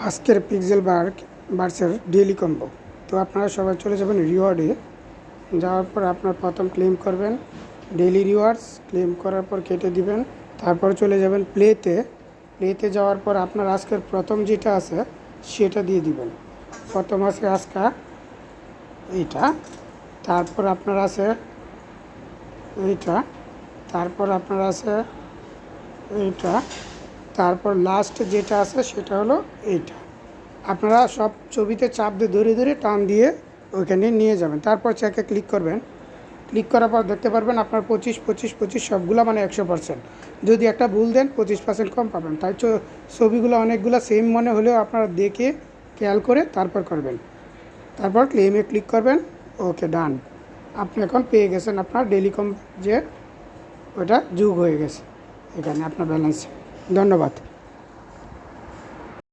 আজকের pixel বার্সের daily combo. তো আপনারা সবাই চলে যাবেন রিওয়ার্ডে। যাওয়ার পর আপনার প্রথম ক্লেম করবেন ডেইলি রিওয়ার্ডস। ক্লেম করার পর কেটে দিবেন। তারপর চলে যাবেন প্লেতে যাওয়ার পর আপনার আজকের প্রথম যেটা আছে সেটা দিয়ে দিবেন। প্রথম আছে আজকে এইটা, তারপর আপনার আছে এইটা, তারপর আপনার আছে এইটা, তারপর লাস্ট যেটা আছে সেটা হলো এইটা। আপনারা সব ছবিতে চাপ দিয়ে ধরে ধরে টান দিয়ে ওইখানে নিয়ে যাবেন। তারপর চেকে ক্লিক করবেন। ক্লিক করার পর দেখতে পারবেন আপনার 25 সবগুলো মানে 100%। যদি একটা ভুল দেন 25% কম পাবেন। তাই ছবিগুলো অনেকগুলো সেম মনে হলেও আপনারা দেখে খেয়াল করে তারপর করবেন। তারপর ক্লেমে ক্লিক করবেন। ওকে, ডান। আপনি এখন পেয়ে গেছেন আপনার ডেইলি কম, যে ওটা যোগ হয়ে গেছে এখানে আপনার ব্যালেন্সে। ধন্যবাদ।